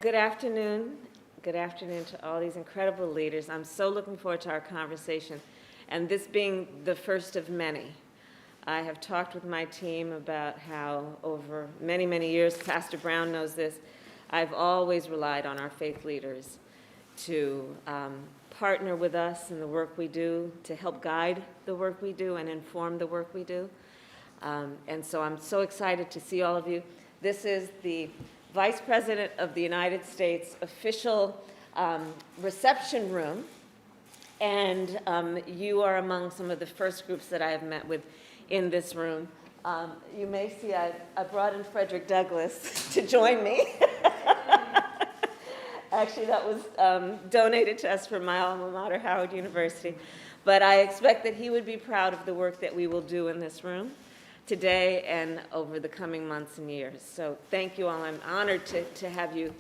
Good afternoon. Good afternoon to all these incredible leaders. I'm so looking forward to our conversation, and this being the first of many. I have talked with my team about how over many, many years, Pastor Brown knows this, I've always relied on our faith leaders to partner with us in the work we do, to help guide the work we do and inform the work we do. And so I'm so excited to see all of you. This is the Vice President of the United States official reception room, and you are among some of the first groups that I have met with in this room. You may see I brought in Frederick Douglass to join me. Actually, that was donated to us from my alma mater, Howard University. But I expect that he would be proud of the work that we will do in this room today and over the coming months and years. So thank you all. I'm honored to have you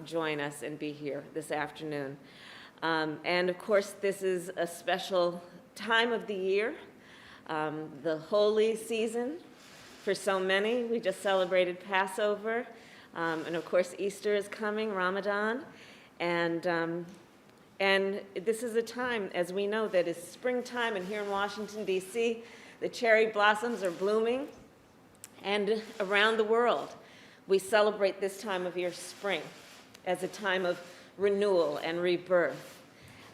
join us and be here this afternoon. And of course, this is a special time of the year, the holy season for so many. We just celebrated Passover, and of course, Easter is coming, Ramadan. And this is a time, as we know, that is springtime, and here in Washington, D.C., the cherry blossoms are blooming, and around the world, we celebrate this time of year, spring, as a time of renewal and rebirth,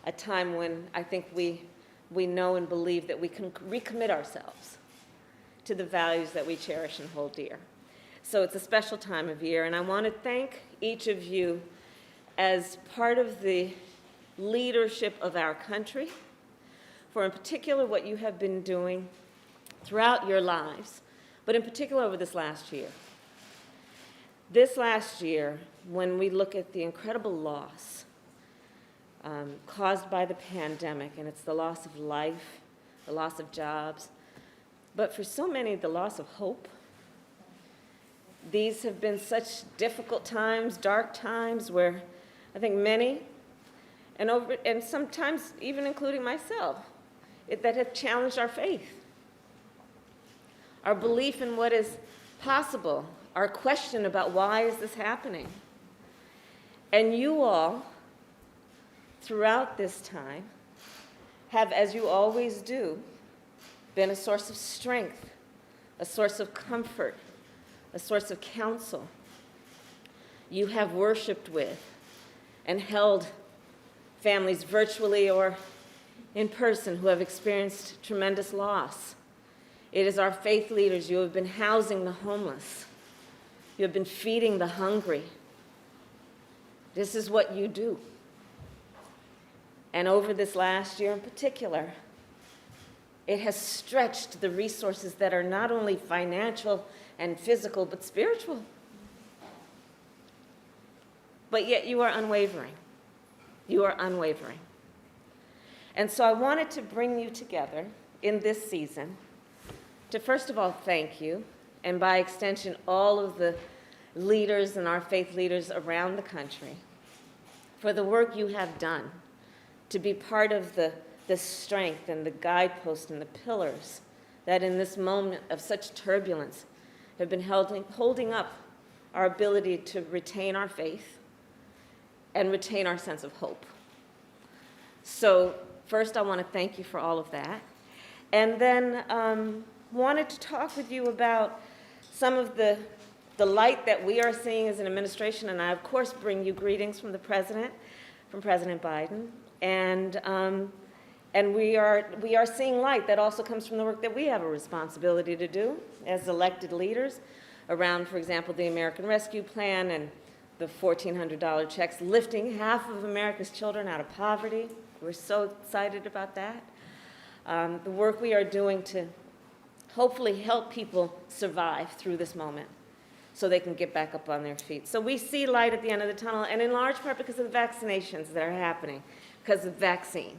a time when I think we know and believe that we can recommit ourselves to the values that we cherish and hold dear. So it's a special time of year, and I want to thank each of you as part of the leadership of our country for, in particular, what you have been doing throughout your lives, but in particular over this last year. This last year, when we look at the incredible loss caused by the pandemic, and it's the loss of life, the loss of jobs, but for so many, the loss of hope. These have been such difficult times, dark times, where I think many, and sometimes even including myself, that have challenged our faith, our belief in what is possible, our question about why is this happening. And you all, throughout this time, have, as you always do, been a source of strength, a source of comfort, a source of counsel. You have worshiped with and held families virtually or in person who have experienced tremendous loss. It is our faith leaders. You have been housing the homeless. You have been feeding the hungry. This is what you do. And over this last year in particular, it has stretched the resources that are not only financial and physical, but spiritual. But yet you are unwavering. You are unwavering. And so I wanted to bring you together in this season to, first of all, thank you, and by extension, all of the leaders and our faith leaders around the country for the work you have done to be part of the strength and the guideposts and the pillars that in this moment of such turbulence have been holding up our ability to retain our faith and retain our sense of hope. So first, I want to thank you for all of that. And then wanted to talk with you about some of the light that we are seeing as an administration, and I, of course, bring you greetings from the President, from President Biden. And we are seeing light that also comes from the work that we have a responsibility to do as elected leaders around, for example, the American Rescue Plan and the $1,400 checks, lifting half of America's children out of poverty. We're so excited about that. The work we are doing to hopefully help people survive through this moment so they can get back up on their feet. So we see light at the end of the tunnel, and in large part because of the vaccinations that are happening, because of vaccine.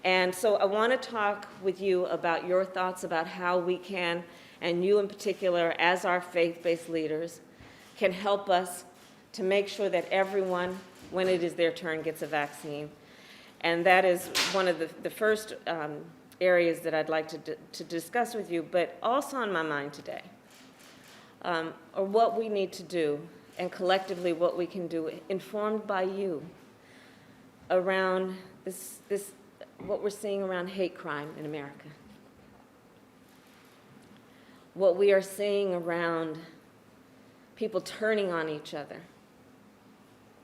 And so I want to talk with you about your thoughts about how we can, and you in particular, as our faith-based leaders, can help us to make sure that everyone, when it is their turn, gets a vaccine. And that is one of the first areas that I'd like to discuss with you, but also on my mind today, or what we need to do and collectively what we can do, informed by you, around what we're seeing around hate crime in America. What we are seeing around people turning on each other,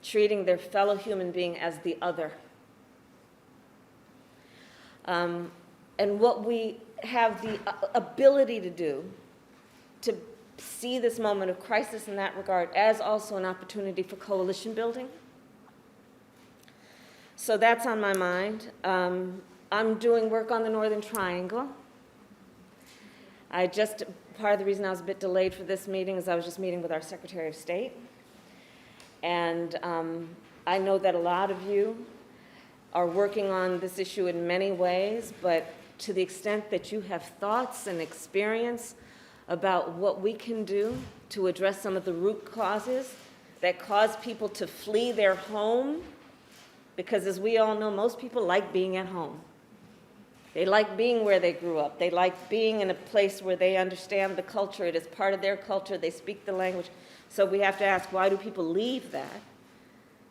treating their fellow human being as the other. And what we have the ability to do to see this moment of crisis in that regard as also an opportunity for coalition building. So that's on my mind. I'm doing work on the Northern Triangle. Part of the reason I was a bit delayed for this meeting is I was just meeting with our Secretary of State. And I know that a lot of you are working on this issue in many ways, but to the extent that you have thoughts and experience about what we can do to address some of the root causes that cause people to flee their home, because as we all know, most people like being at home. They like being where they grew up. They like being in a place where they understand the culture. It is part of their culture. They speak the language. So we have to ask, why do people leave that?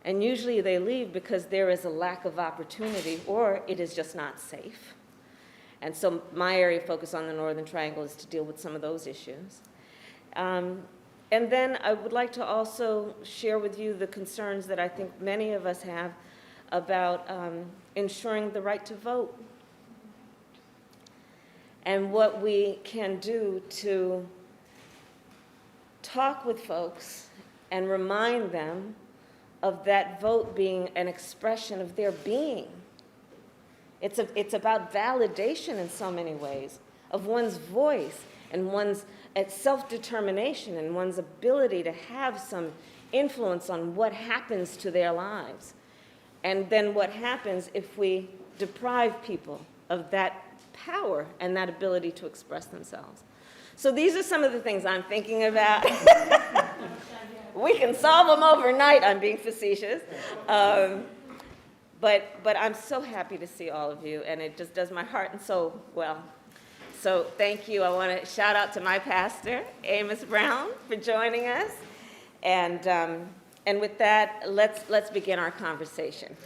And usually they leave because there is a lack of opportunity or it is just not safe. And so my area of focus on the Northern Triangle is to deal with some of those issues. And then I would like to also share with you the concerns that I think many of us have about ensuring the right to vote and what we can do to talk with folks and remind them of that vote being an expression of their being. It's about validation in so many ways of one's voice and one's self-determination and one's ability to have some influence on what happens to their lives. And then what happens if we deprive people of that power and that ability to express themselves. So these are some of the things I'm thinking about. We can solve them overnight, I'm being facetious. But I'm so happy to see all of you, and it just does my heart and soul well. So thank you. I want to shout out to my pastor, Amos Brown, for joining us. And with that, let's begin our conversation.